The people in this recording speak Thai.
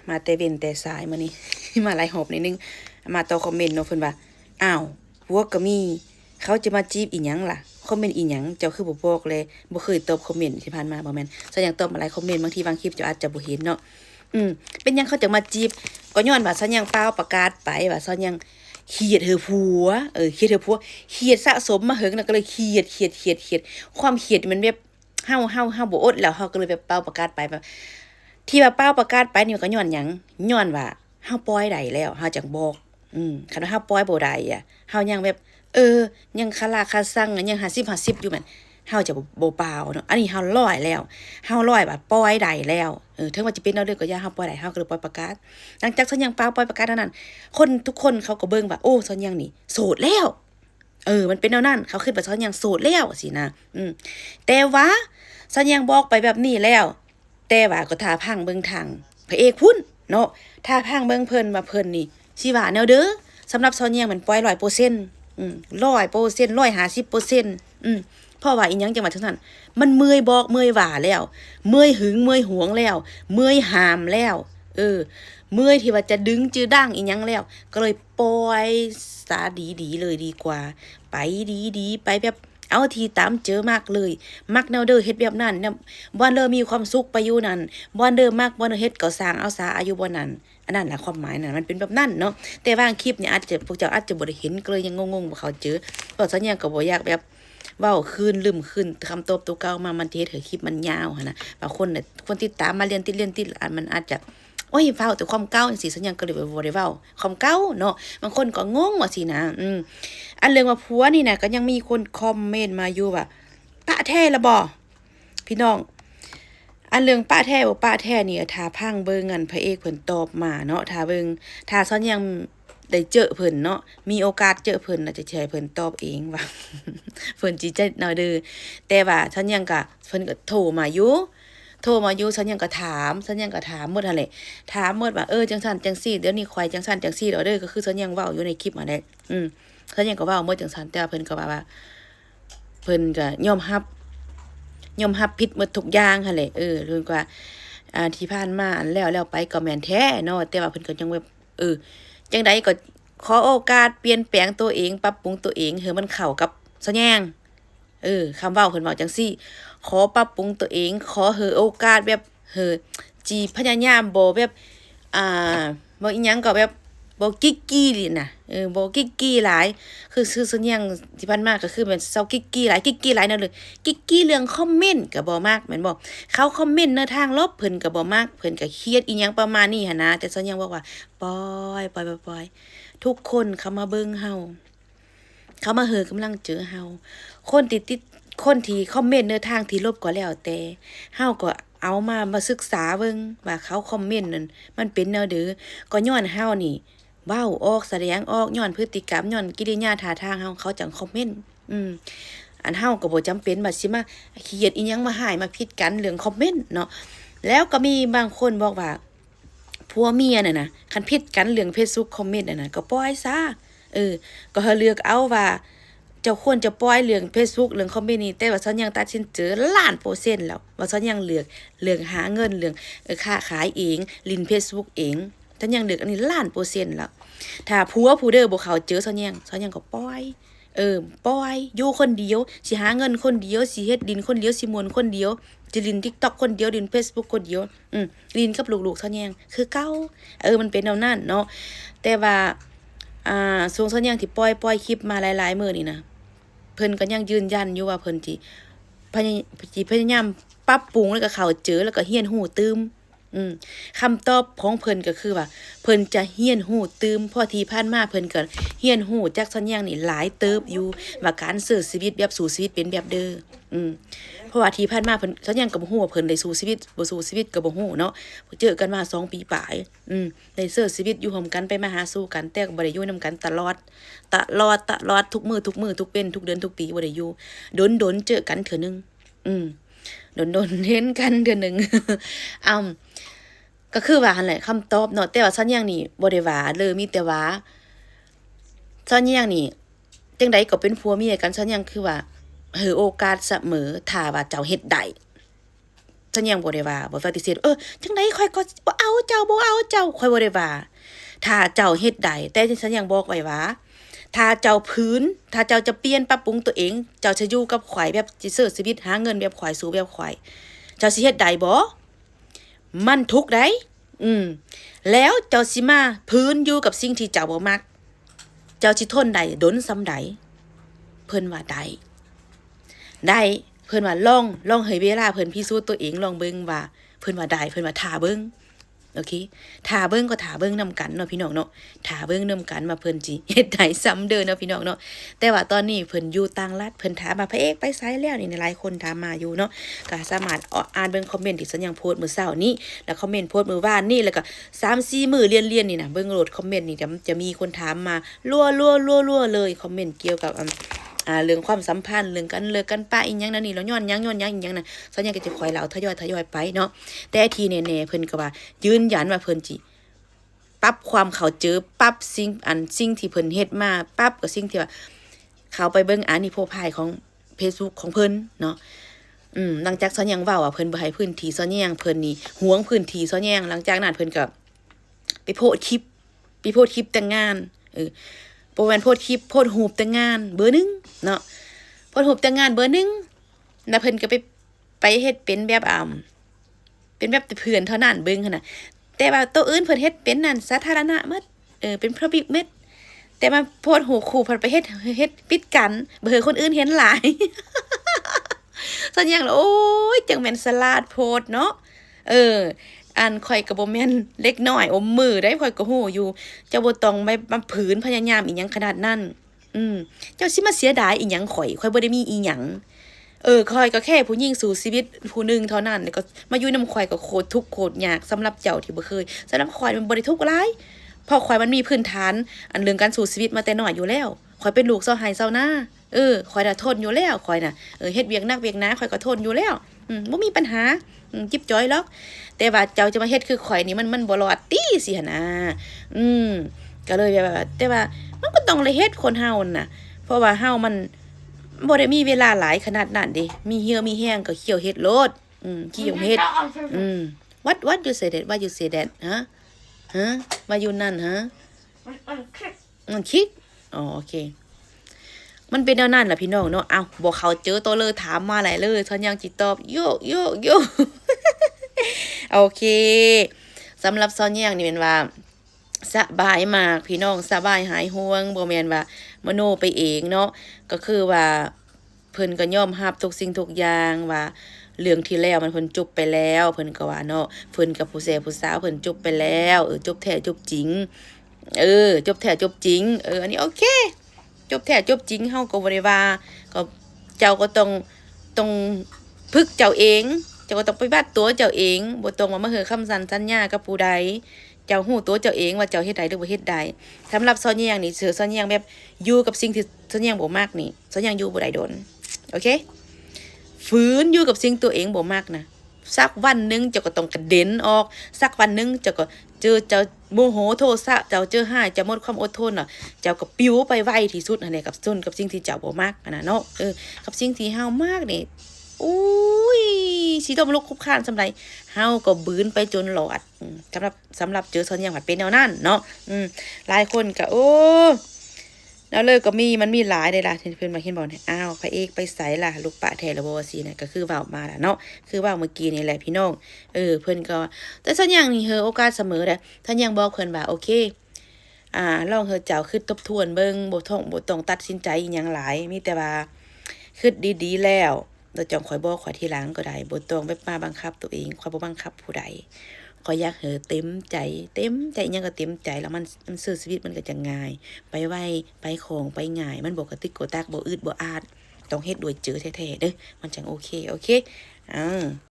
มาแต่เว้นแต่สายมื้อนี้ มาหลายหอบนิดนึงมาต่อคอมเมนต์เนาะเพิ่นว่าอ้าวผัวก็มีเขาจะมาจีบอีหยังล่ะคอมเมนต์อีหยังเจ้าคือบ่บอกเลยบ่เคยตอบคอมเมนต์ที่ผ่านมาบ่แม่นซะยังตอบมาหลายคอมเมนต์บางทีบางคลิปเจ้าอาจจะบ่เห็นเนาะเป็นหยังเขาจะมาจีบก็ย้อนว่าซะยังเปล่าประกาศไปว่าซะยังเครียดเธอผัวเครียดเธอผัวเครียดสะสมมาเหิงน่ะก็เลยเครียดความเครียดมันแบบเฮาบ่อดแล้วเฮาก็เลยแบบเป่าประกาศไปแบบที่ว่าเป่าประกาศไปนี่ก็ย้อนหยังย้อนว่าเฮาปล่อยได้แล้วเฮาจังบอกคันว่าเฮาปล่อยบ่ได้เฮายังแบบยังคาราคาซังยัง50-50อยู่แม่นเฮาจะบ่เปล่าเนาะอันนี้เฮาร้อยแล้วเฮาร้อยว่าปล่อยได้แล้วถึงว่าจะเป็นแนวเด้อก็อย่าเฮาปล่อยได้เฮาก็เลยปล่อยประกาศหลังจากสัญญังเปล่าปล่อยประกาศเท่านั้นคนทุกคนเขาก็เบิ่งว่าโอ้สัญญังนี่โสดแล้วมันเป็นแนวนั้นเขาคิดว่าสัญญังโสดแล้วสินะแต่ว่าสัญญังบอกไปแบบนี้แล้วแต่ว่าก็ท่าพังเบิ่งทางพระเอกพุ่นเนาะท่าพังเบิ่งเพิ่นว่าเพิ่นนี่สิว่าแนวเด้อสำหรับสัญญังมันปล่อย100%100% 150%เพราะว่าอีหยังจังหวัดทั้งนั้นมันเมื่อยบอกเมื่อยว่าแล้วเมื่อยหึงเมื่อยหวงแล้วเมื่อยหามแล้วเมื่อยที่ว่าจะดึงจื้อด่างอีหยังแล้วก็เลยปล่อยสาดีๆเลยดีกว่าไปดีๆไปแบบเอาทีตามเจอมากเลยมักแนวเด้อเฮ็ดแบบนั้นเนี่ยบ่เด้อมีความสุขไปอยู่นั่นบ่เด้อมักบ่เด้อเฮ็ดก็สร้างเอาสาอายุบ่นั้นอันนั้นแหละความหมายน่ะมันเป็นแบบนั้นเนาะแต่บางคลิปเนี่ยอาจจะพวกเจ้าอาจจะบ่ได้เห็นก็เลยยังงงๆบ่เข้าเจอเพราะฉะนั้นก็บ่อยากแบบเว้าคืนลืมคืนคำตอบตัวเก่ามามันเฮ็ดให้คลิปมันยาวหั่นน่ะบางคนน่ะคนติดตามมาเรียนติดมันอาจจะโอ้ยเว้าแต่ความเก่าจังซี่สัญญาก็เลยบ่ได้เว้าความเก่าเนาะบางคนก็งงว่าสินะอันเรื่องว่าผัวนี่น่ะก็ยังมีคนคอมเมนต์มาอยู่ว่าปะแท้ละบ่พี่น้องอันเรื่องปะแท้บ่ปะแท้นี่ถ้าพังเบิ่งอันพระเอกเพิ่นตอบมาเนาะถ้าเบิ่งถ้าซ้อนยังได้เจอเพิ่นเนาะมีโอกาสเจอเพิ่นน่ะจะให้เพิ่นตอบเองว่า เพิ่นสิจะแนวเด้อแต่ว่าฉันยังก็เพิ่นก็โทรมาอยู่ฉันยังก็ถามหมดหั่นแหละถามหมดว่าจังซั่นจังซี่เดี๋ยวนี้ข่อยจังซั่นจังซี่เด้อก็คือฉันยังเว้าอยู่ในคลิปนั่นแหละฉันยังก็เว้าหมดจังซั่นแต่ว่าเพิ่นก็ว่าเพิ่นก็ยอมรับผิดหมดทุกอย่างหั่นแหละเรื่องว่าที่ผ่านมาอันแล้วไปก็แม่นแท้เนาะแต่ว่าเพิ่นก็ยังแบบจังใดก็ขอโอกาสเปลี่ยนแปลงตัวเองปรับปรุงตัวเองให้มันเข้ากับซะแยงคำเว้าเพิ่นเว้าจังซี่ขอปรับปรุงตัวเองขอโอกาสแบบจีพยายามบ่แบบบ่อีหยังก็แบบบ่กิ๊กกี้นี่น่ะบ่กิ๊กกี้หลายคือส่วนอย่างที่ผ่านมาก็คือมันเซากิ๊กกี้หลายนั่นเลยกิ๊กกี้เรื่องคอมเมนต์ก็บ่มักแม่นบ่เขาคอมเมนต์ในทางลบเพิ่นก็บ่มักเพิ่นก็เครียดอีหยังประมาณนี้หันนะแต่ส่วนอย่างบอกว่าปล่อยทุกคนเข้ามาเบิ่งเฮาเขามากำลังเจอเฮาคนคนที่คอมเมนต์ในทางที่ลบก็แล้วแต่เฮาก็เอามาศึกษาเบิ่งว่าเขาคอมเมนต์นั่นมันเป็นแนวใดก็ย้อนเฮานี่เว้าออกแสดงออกย้อนพฤติกรรมย้อนกิริยาท่าทางเฮาเขาจังคอมเมนต์อันเฮาก็บ่จำเป็นว่าสิมาเขียดอีหยังมาหายมาผิดกันเรื่องคอมเมนต์เนาะแล้วก็มีบางคนบอกว่าผัวเมียน่ะนะคันผิดกันเรื่อง Facebook คอมเมนต์น่ะนะก็ปล่อยซะก็ให้เลือกเอาว่าเจ้าควรจะปล่อยเรื่อง Facebook เรื่องคอมเมนต์นี้แต่ว่าฉันยังตัดสินใจ1,000,000%แล้วว่าฉันยังเลือกหาเงินเรื่องค้าขายเองลิน Facebook เองฉันยังเลือกอันนี้1,000,000%แล้วถ้าผัวผู้เด้อบ่เข้าเจอฉันยังก็ปล่อยปล่อยอยู่คนเดียวสิหาเงินคนเดียวสิเฮ็ดดินคนเดียวสิม่วนคนเดียวจะลิน TikTok คนเดียวลิน Facebook คนเดียวลินกับลูกๆฉันยังคือเก่ามันเป็นแนวนั้นเนาะแต่ว่าช่วงฉันยังที่ปล่อยคลิปมาหลายๆมื้อนี่นะเพิ่นก็ยังยืนยันอยู่ว่าเพิ่นสิพยายามปรับปรุงแล้วก็เข้าเจอแล้วก็เรียนรู้ตื่มคำตอบของเพิ่นก็คือว่าเพิ่นจะเรียนรู้ตื่มเพราะที่ผ่านมาเพิ่นก็เรียนรู้จากสัญญางนี่หลายเติบอยู่ว่าการใช้ชีวิตแบบสู่ชีวิตเป็นแบบเด้อเพราะว่าที่ผ่านมาเพิ่นสัญญางก็บ่ฮู้ว่าเพิ่นได้สู่ชีวิตบ่สู่ชีวิตก็บ่ฮู้เนาะเจอกันมา2 ปีปลายได้ใช้ชีวิตอยู่ร่วมกันไปมาหาสู่กันแต่ก็บ่ได้อยู่นำกันตลอดทุกมื้อทุกเป็นทุกเดือนทุกปีบ่ได้อยู่ดนๆเจอกันเทื่อนึงดนเห็นกันเทื่อนึงก็คือว่าหั่นแหละคำตอบเนาะแต่ว่าสัญญางนี่บ่ได้ว่าเลยมีแต่ว่าสัญญางนี่จังใดก็เป็นผัวเมียกันสัญญางคือว่าให้โอกาสเสมอถ้าว่าเจ้าเฮ็ดได้สัญ สัญญาบ่ได้ว่าบ่ปฏิเสธจังได๋ข่อยก็บ่เอาเจ้าข่อยบ่ได้ว่าถ้าเจ้าเฮ็ดใดแต่สัญญาบอกไว้ว่าถ้าเจ้าจะเปลี่ยนปรับปรุงตัวเองเจ้าจะอยู่กับข่อยแบบสิเสิร์ชชีวิตหาเงินแบบข่อยสู่แบบข่อยเจ้าสิเฮ็ดใดบ่มันทุกข์ได้แล้วเจ้าสิมาพื้นอยู่กับสิ่งที่เจ้าบ่มักเจ้าสิทนได้ดนส่ำใดเพิ่นว่าได้เพิ่นว่าลองให้เวลาเพิ่นพิสูจน์ตัวเองลองเบิ่งว่าเพิ่นว่าได้เพิ่นว่าท่าเบิ่งโอเคท่าเบิ่งก็ท่าเบิ่งนำกันเนาะพี่น้องเนาะท่าเบิ่งนำกันมาเพิ่นสิเฮ็ดได้ซ้ำเด้อเนาะพี่น้องเนาะแต่ว่าตอนนี้เพิ่นอยู่ต่างรัฐเพิ่นถามมาพระเอกไปไสแล้วนี่หลายคนถามมาอยู่เนาะก็สามารถอ่านเบิ่งคอมเมนต์ที่สัญญาโพสต์มื้อเช้านี้แล้วคอมเมนต์โพสต์มื้อวานนี้แล้วก็ 3-4 มื้อเรียนๆนี่นะเบิ่งโหลดคอมเมนต์นี่จะมีคนถามมารัวๆเลยคอมเมนต์เกี่ยวกับเรื่องความสัมพันธ์เรื่องกันเลิกกันป้าอีหยังนั่นนี่แล้วย้อนหยังอีหยังน่ะสัญญาก็จะคอยเล่าทยอยไปเนาะแต่ทีแน่ๆเพิ่นก็ว่ายืนยันว่าเพิ่นสิปรับความเข้าเจอปรับสิ่งที่เพิ่นเฮ็ดมาปรับกับสิ่งที่ว่าเขาไปเบิ่งอันนี้โพไพของ Facebook ของเพิ่นเนาะหลังจากสัญญาเว้าเพิ่นบ่ให้พื้นที่สัญญาเพิ่นนี่หวงพื้นที่สัญญาหลังจากนั้นเพิ่นก็ไปโพสต์คลิปแต่งงานบ่แม่นโพสต์คลิปโพสต์รูปแต่งงานเบอร์1เนาะโพสต์รูปแต่งงานเบอร์1แล้วเพิ่นก็ไปเฮ็ดเป็นแบบเป็นแบบแต่เพื่อนเท่านั้นเบิ่งหั่นน่ะแต่ว่าตัวอื่นเพิ่นเฮ็ดเป็นนั่นสาธารณะหมดเป็น public หมดแต่มาโพสต์รูปคู่เพิ่นไปเฮ็ดปิดกันบ่ให้คนอื่นเห็นหลายส่วนอย่างโอ้ยจังแม่นสลาดโพสต์เนาะอันข่อยก็บ่แม่นเล็กน้อยอมมือได้ข่อยก็ฮู้อยู่เจ้าบ่ต้องมาผืนพยายามอีหยังขนาดนั้นเจ้าสิมาเสียดายอีหยังข่อยบ่ได้มีอีหยังข่อยก็แค่ผู้หญิงสู่ชีวิตผู้หนึงเท่านั้นแล้วก็มาอยู่นำข่อยก็โคตรทุกข์โคตรยากสำหรับเจ้าที่บ่เคยสำหรับข่อยมันบ่ได้ทุกข์หลายเพราะข่อยมันมีพื้นฐานอันเรื่องการสู่ชีวิตมาแต่น้อยอยู่แล้วข่อยเป็นลูกเซาไห้เซานาข่อยน่ะทนอยู่แล้วข่อยน่ะเฮ็ดเวียกนักเวียกหนาข่อยก็ทนอยู่แล้วบ่มีปัญหาจิ๊บจ้อยหรอกแต่ว่าเจ้าจะมาเฮ็ดคือข่อยนี่มันบ่รอดติสิหั่นนะก็เลยแบบแต่ว่ามันก็ต้องเลยเฮ็ดคนเฮาน่ะเพราะว่าเฮามันบ่ได้มีเวลาหลายขนาดนั้นเด้มีเหี่ยวมีแห้งก็เคี่ยวเฮ็ดโลดขี้ยงเฮ็ดwhat you say that what you say that ฮะว่าอยู่นั่นฮะมันคิดอ๋อโอเคมันเป็นแนวนั้นล่ะพี่น้องเนาะเอ้าบ่เข้าเจอตัวเลยถามมาหลายเลยฉันยังสิตอบโย โอเคสำหรับซอนแยงนี่เป็นว่าสบายมากพี่น้องสบายหายห่วงบ่แม่นว่ามโนไปเองเนาะก็คือว่าเพิ่นก็ยอมรับทุกสิ่งทุกอย่างว่าเรื่องที่แล้วมันเพิ่นจบไปแล้วเพิ่นก็ว่าเนาะเพิ่นกับผู้สาวเพิ่นจบไปแล้วจบแท้จบจริงจบแท้จบจริงอันนี้โอเคจบแท้จบจริงเฮาก็บ่ได้ว่าก็เจ้าก็ต้องพึกเจ้าเองเจ้าก็ต้องไปบัดตัวเจ้าเองบ่ต้องมาเฮอคำสัญญากับผู้ใดเจ้าฮู้ตัวเจ้าเองว่าเจ้าเฮ็ดได้หรือบ่เฮ็ดได้สำหรับซอนแยงนี่ซอนแยงแบบอยู่กับสิ่งที่ซอนแยงบ่มักนี่ซอนแยงอยู่บ่ได้โดนโอเคฝืนอยู่กับสิ่งตัวเองบ่มักนะสักวันนึงเจ้าก็ต้องกระเด็นออกสักวันนึงเจ้าก็เจ้าโมโหโทสะเจ้าเจอหายเจ้าหมดความอดทนเจ้าก็ปิ้วไปไวที่สุดนั่นแหละกับสิ่งที่เจ้าบ่มักนะเนาะกับสิ่งที่เฮามากนี่อุ้ยสิต้องลุกคุกคานสำไรเฮาก็บืนไปจนหลอดสำหรับเจอซอนอย่างผัดเป็นแนวนั้นเนาะหลายคนก็แล้วเลยก็มันมีหลายเลยล่ะเพื่อนมาเห็นบอกเนี่ยอ้าวพระเอกไปใส่ล่ะลูกปะแทละบ่สิเนี่ยก็คือเว้ามาล่ะเนาะคือเว้าเมื่อกี้นี่แหละพี่น้องเพิ่นก็แต่ซอนอย่างนี่โอกาสเสมอแหละท่านยังบอกเพิ่นว่าโอเคลองเจ้าคิดทบทวนเบิ่งบ่ต้องตัดสินใจอีหยังหลายมีแต่ว่าคิดดีๆแล้วเราจองข่อยบอกข่อยทีหลังก็ได้บ่ต้องไปมาบังคับตัวเองข่อยบ่บังคับผู้ใดข่อยอยากเต็มใจยังก็เต็มใจแล้วมันซื้อชีวิตมันก็จะง่ายไปไวไปของไปง่ายมันบ่กระติกกระตักบ่อึดบ่อาดต้องเฮ็ดด้วยใจแท้ๆเด้อมันจังโอเค